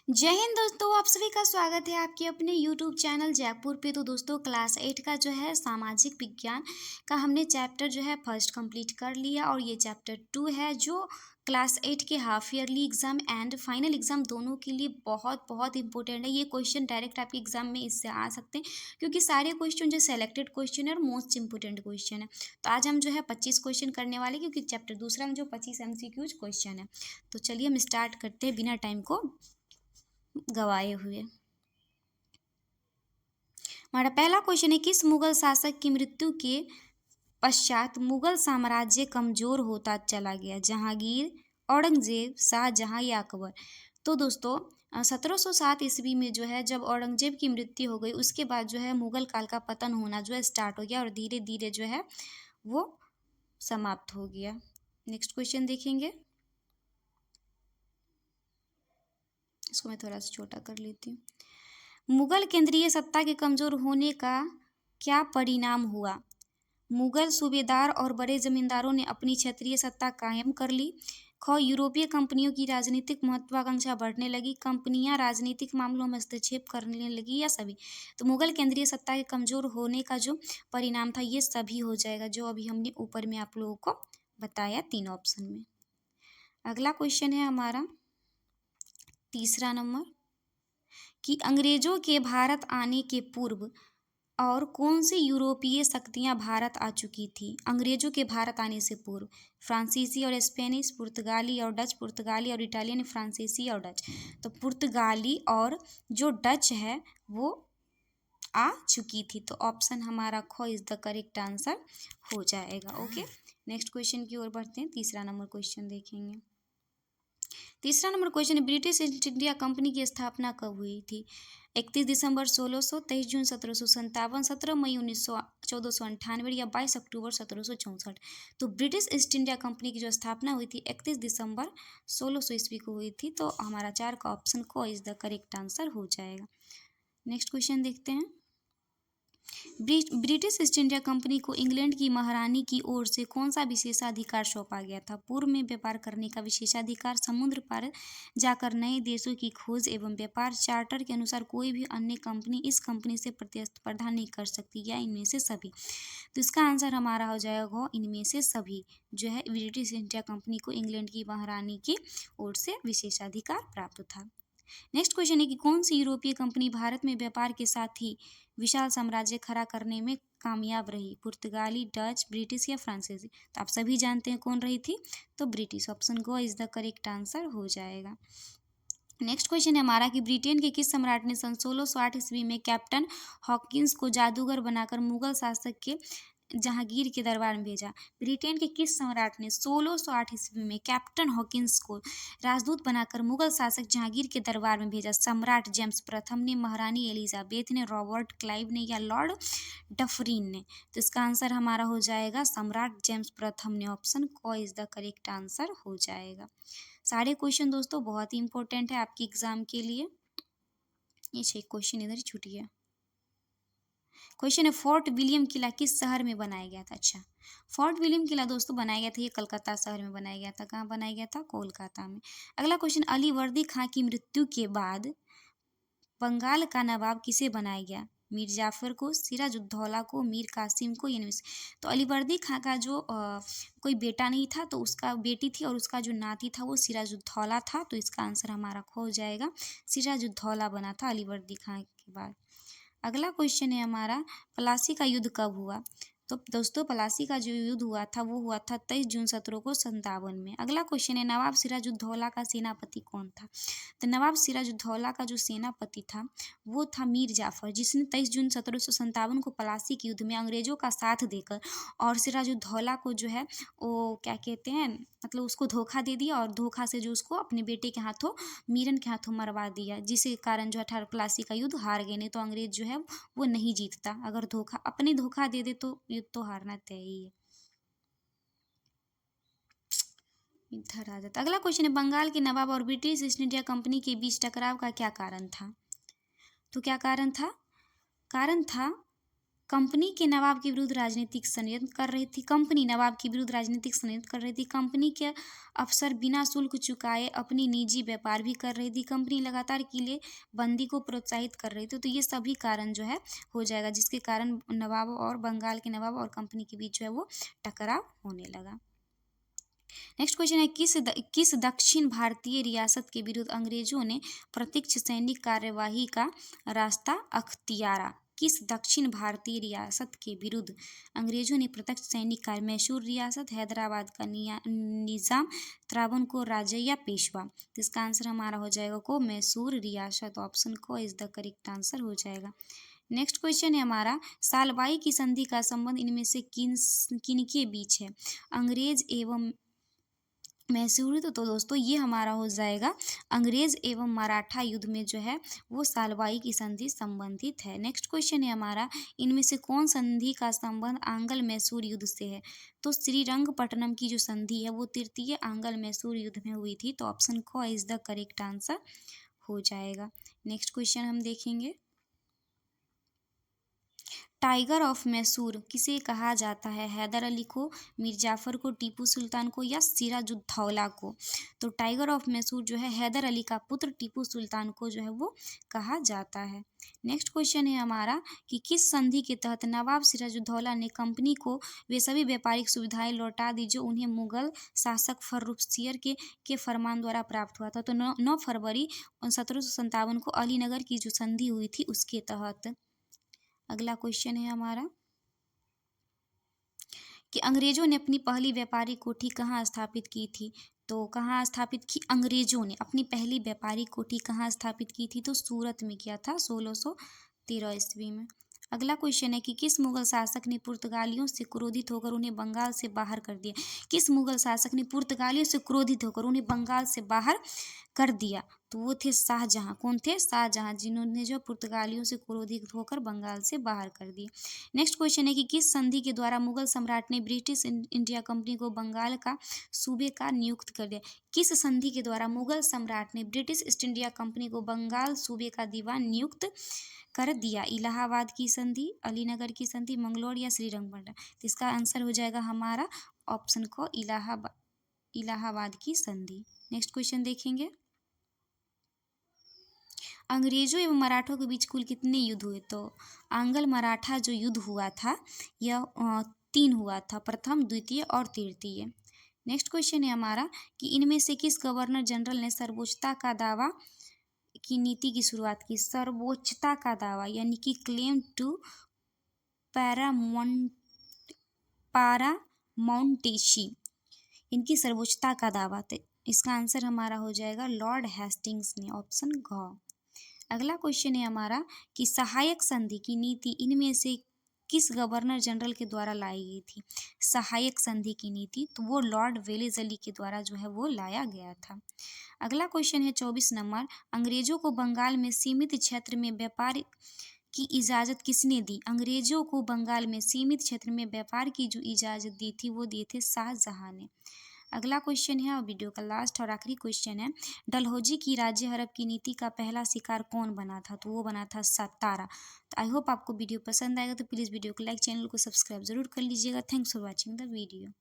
जय हिंद दोस्तों, आप सभी का स्वागत है आपके अपने यूट्यूब चैनल जयपुर पे। तो दोस्तों क्लास 8 का जो है सामाजिक विज्ञान का हमने चैप्टर जो है फर्स्ट कंप्लीट कर लिया और ये चैप्टर 2 है जो क्लास 8 के half yearly exam and final exam दोनों के लिए बहुत बहुत इंपॉर्टेंट है। ये क्वेश्चन डायरेक्ट आपके एग्जाम में इससे आ सकते हैं क्योंकि सारे क्वेश्चन जो सेलेक्टेड क्वेश्चन है और मोस्ट इंपॉर्टेंट क्वेश्चन है। तो आज हम जो है 25 क्वेश्चन करने वाले क्योंकि चैप्टर दूसरा में जो 25 MCQs क्वेश्चन है। तो चलिए हम स्टार्ट करते हैं बिना टाइम को गवाए हुए। हमारा पहला क्वेश्चन है, किस मुगल शासक की मृत्यु के पश्चात मुगल साम्राज्य कमजोर होता चला गया? जहांगीर, औरंगजेब, शाहजहां या अकबर? तो दोस्तों 1707 ईस्वी में जो है जब औरंगजेब की मृत्यु हो गई उसके बाद जो है मुगल काल का पतन होना जो है स्टार्ट हो गया और धीरे धीरे जो है वो समाप्त हो गया। नेक्स्ट क्वेश्चन देखेंगे, इसको मैं थोड़ा सा छोटा कर लेती हूँ। मुगल केंद्रीय सत्ता के कमजोर होने का क्या परिणाम हुआ? मुगल सूबेदार और बड़े जमींदारों ने अपनी क्षेत्रीय सत्ता कायम कर ली। ख, यूरोपीय कंपनियों की राजनीतिक महत्वाकांक्षा बढ़ने लगी। कंपनियां राजनीतिक मामलों में हस्तक्षेप करने लगी या सभी? तो मुगल केंद्रीय सत्ता के कमजोर होने का जो परिणाम था ये सभी हो जाएगा, जो अभी हमने ऊपर में आप लोगों को बताया तीन ऑप्शन में। अगला क्वेश्चन है हमारा तीसरा नंबर कि अंग्रेजों के भारत आने के पूर्व और कौन सी यूरोपीय शक्तियां भारत आ चुकी थी? अंग्रेजों के भारत आने से पूर्व फ्रांसीसी और स्पेनिश, पुर्तगाली और डच, पुर्तगाली और इटालियन, फ्रांसीसी और डच। तो पुर्तगाली और जो डच है वो आ चुकी थी। तो ऑप्शन हमारा ख इज द करेक्ट आंसर हो जाएगा। ओके, नेक्स्ट क्वेश्चन की ओर बढ़ते हैं। तीसरा नंबर क्वेश्चन देखेंगे। तीसरा नंबर क्वेश्चन है, ब्रिटिश ईस्ट इंडिया कंपनी की स्थापना कब हुई थी? 31 दिसंबर 1600, 23 जून 1757, 17 मई 1498 या 22 अक्टूबर 1764? तो ब्रिटिश ईस्ट इंडिया कंपनी की जो स्थापना हुई थी 31 दिसंबर 1600 ईस्वी को हुई थी। तो हमारा 4 का ऑप्शन को इज द करेक्ट आंसर हो जाएगा। नेक्स्ट क्वेश्चन देखते हैं। ब्रिटिश ईस्ट इंडिया कंपनी को इंग्लैंड की महारानी की ओर से कौन सा विशेषाधिकार सौंपा गया था? पूर्व में व्यापार करने का विशेषाधिकार, समुद्र पार जाकर नए देशों की खोज एवं व्यापार, चार्टर के अनुसार कोई भी अन्य कंपनी इस कंपनी से प्रतिस्पर्धा नहीं कर सकती, या इनमें से सभी? तो इसका आंसर हमारा हो जाएगा इनमें से सभी। जो है ब्रिटिश इंडिया कंपनी को इंग्लैंड की महारानी की ओर से विशेषाधिकार प्राप्त था। नेक्स्ट क्वेश्चन है कि कौन सी यूरोपीय कंपनी भारत में व्यापार के साथ ही विशाल साम्राज्य खड़ा करने में कामयाब रही? पुर्तगाली, डच, ब्रिटिश या फ्रांसीसी? तो आप सभी जानते हैं कौन रही थी, तो British. Option go is the correct answer हो जाएगा। नेक्स्ट क्वेश्चन है हमारा कि ब्रिटेन के किस सम्राट ने सन 1608 ईस्वी में कैप्टन हॉकिंस को जादूगर बनाकर मुगल शासक के जहांगीर के दरबार में भेजा? ब्रिटेन के किस सम्राट ने 1608 ईस्वी में कैप्टन हॉकिंस को राजदूत बनाकर मुगल शासक जहांगीर के दरबार में भेजा? सम्राट जेम्स प्रथम ने, महारानी एलिजाबेथ ने, रॉबर्ट क्लाइव ने या लॉर्ड डफरिन ने? तो इसका आंसर हमारा हो जाएगा सम्राट जेम्स प्रथम ने। ऑप्शन को इज द करेक्ट आंसर हो जाएगा। सारे क्वेश्चन दोस्तों बहुत ही इंपॉर्टेंट है आपके एग्जाम के लिए। ये 6 क्वेश्चन इधर ही छूट गया। क्वेश्चन है, फोर्ट विलियम किला किस शहर में बनाया गया था? अच्छा, फोर्ट विलियम किला दोस्तों बनाया गया था, ये कलकत्ता शहर में बनाया गया था। कहाँ बनाया गया था? कोलकाता में। अगला क्वेश्चन, अली वर्दी खां की मृत्यु के बाद बंगाल का नवाब किसे बनाया गया? मीर जाफर को, सिराजुद्दौला को, मीर कासिम को, इनमें से? तो अलीवर्दी खां का जो कोई बेटा नहीं था, तो उसका बेटी थी और उसका जो नाती था वो सिराजुद्दौला था। तो इसका आंसर हमारा हो जाएगा सिराजुद्दौला बना था अलीवर्दी खां के बाद। अगला क्वेश्चन है हमारा, प्लासी का युद्ध कब हुआ? तो दोस्तों प्लासी का जो युद्ध हुआ था वो हुआ था 23 जून 1757 में। अगला क्वेश्चन है, नवाब सिराजुद्दौला का सेनापति कौन था? तो नवाब सिराजुद्दौला का जो सेनापति था वो था मीर जाफर, जिसने 23 जून 1757 को प्लासी के युद्ध में अंग्रेजों का साथ देकर और सिराजुद्दौला को जो है वो क्या कहते हैं, मतलब उसको धोखा दे दिया और धोखा से जो उसको अपने बेटे के हाथों, मीरन के हाथों मरवा दिया, जिसके कारण जो 18 प्लासी का युद्ध हार गए। नहीं तो अंग्रेज जो है वो नहीं जीतता, अगर धोखा अपने धोखा दे दे तो युद्ध तो हारना तय ही है। इधर आ जाता। अगला क्वेश्चन है, बंगाल के नवाब और ब्रिटिश ईस्ट इंडिया कंपनी के बीच टकराव का क्या कारण था? तो क्या कारण था? कारण था कंपनी के नवाब के विरुद्ध राजनीतिक षड्यंत्र कर रही थी। कंपनी नवाब के विरुद्ध राजनीतिक षड्यंत्र कर रही थी। कंपनी के अफसर बिना शुल्क चुकाए अपनी निजी व्यापार भी कर रही थी। कंपनी लगातार किले बंदी को प्रोत्साहित कर रही थी। तो ये सभी कारण जो है हो जाएगा, जिसके कारण नवाब और बंगाल के नवाब और कंपनी के बीच जो है वो टकराव होने लगा। नेक्स्ट क्वेश्चन है, किस दक्षिण भारतीय रियासत के विरुद्ध अंग्रेजों ने प्रत्यक्ष सैनिक कार्यवाही का रास्ता अख्तियारा? किस दक्षिण भारतीय रियासत के विरुद्ध अंग्रेजों ने प्रत्यक्ष सैनिक कार्य? मैसूर रियासत, हैदराबाद का निजाम, त्रावणकोर राजा या पेशवा? तो इसका आंसर हमारा हो जाएगा को मैसूर रियासत। ऑप्शन को इज द करेक्ट आंसर हो जाएगा। नेक्स्ट क्वेश्चन है हमारा, सालबाई की संधि का संबंध इनमें से किनके बीच है? अंग्रेज एवं मैसूरी। तो दोस्तों ये हमारा हो जाएगा अंग्रेज एवं मराठा युद्ध में जो है वो सालबाई की संधि संबंधित है। नेक्स्ट क्वेश्चन है हमारा, इनमें से कौन संधि का संबंध आंग्ल मैसूर युद्ध से है? तो श्रीरंगपट्टनम की जो संधि है वो तृतीय आंग्ल मैसूर युद्ध में हुई थी। तो ऑप्शन को इज द करेक्ट आंसर हो जाएगा। नेक्स्ट क्वेश्चन हम देखेंगे, टाइगर ऑफ मैसूर किसे कहा जाता है? हैदर अली को, मीर जाफर को, टीपू सुल्तान को या सिराजुद्दौला को? तो टाइगर ऑफ मैसूर जो है हैदर अली का पुत्र टीपू सुल्तान को जो है वो कहा जाता है। नेक्स्ट क्वेश्चन है हमारा कि किस संधि के तहत नवाब सिराजुद्दौला ने कंपनी को वे सभी व्यापारिक सुविधाएं लौटा दी जो उन्हें मुगल शासक फर्रुखसियर के फरमान द्वारा प्राप्त हुआ था? तो 9 फरवरी 1757 को अलीनगर की जो संधि हुई थी उसके तहत। अगला क्वेश्चन है हमारा कि अंग्रेजों ने अपनी पहली व्यापारिक कोठी कहाँ स्थापित की थी? तो कहाँ स्थापित की अंग्रेजों ने अपनी पहली व्यापारिक कोठी कहाँ स्थापित की थी? तो सूरत में किया था 1613 ईस्वी में। अगला क्वेश्चन है कि किस मुगल शासक ने पुर्तगालियों से क्रोधित होकर उन्हें बंगाल से बाहर कर दिया? किस मुगल शासक ने पुर्तगालियों से क्रोधित होकर उन्हें बंगाल से बाहर कर दिया? तो वो थे शाहजहां। कौन थे? शाहजहां, जिन्होंने जो पुर्तगालियों से क्रोधित होकर बंगाल से बाहर कर दिए। नेक्स्ट क्वेश्चन है कि किस संधि के द्वारा मुगल सम्राट ने ब्रिटिश इंडिया कंपनी को बंगाल का सूबे का नियुक्त कर दिया? किस संधि के द्वारा मुगल सम्राट ने ब्रिटिश ईस्ट इंडिया कंपनी को बंगाल सूबे का दीवान नियुक्त कर दिया? इलाहाबाद की संधि, अलीनगर की संधि, मंगलोर या श्रीरंगपट्टनम? तो इसका आंसर हो जाएगा हमारा ऑप्शन को इलाहाबाद की संधि। नेक्स्ट क्वेश्चन देखेंगे, अंग्रेजों एवं मराठों के बीच कुल कितने युद्ध हुए? तो आंग्ल मराठा जो युद्ध हुआ था यह 3 हुआ था, प्रथम, द्वितीय और तृतीय। नेक्स्ट क्वेश्चन है हमारा कि इनमें से किस गवर्नर जनरल ने सर्वोच्चता का दावा की नीति की शुरुआत की? सर्वोच्चता का दावा यानी कि क्लेम टू पारामाउंटेसी, इनकी सर्वोच्चता का दावा। तो इसका आंसर हमारा हो जाएगा लॉर्ड हेस्टिंग्स ने। ऑप्शन घ। अगला क्वेश्चन है हमारा कि सहायक संधि की नीति इनमें से किस गवर्नर जनरल के द्वारा लाई गई थी? सहायक संधि की नीति तो वो लॉर्ड वेलेस्ली के द्वारा जो है वो लाया गया था। अगला क्वेश्चन है 24 नंबर, अंग्रेजों को बंगाल में सीमित क्षेत्र में व्यापार की इजाज़त किसने दी? अंग्रेजों को बंगाल में सीमित क्षेत्र में व्यापार की जो इजाज़त दी थी वो दिए थे शाहजहां ने। अगला क्वेश्चन है और वीडियो का लास्ट और आखिरी क्वेश्चन है, डलहौजी की राज्य हड़प की नीति का पहला शिकार कौन बना था? तो वो बना था सतारा। तो आई होप आपको वीडियो पसंद आएगा, तो प्लीज़ वीडियो को लाइक, चैनल को सब्सक्राइब जरूर कर लीजिएगा। Thanks for watching the video.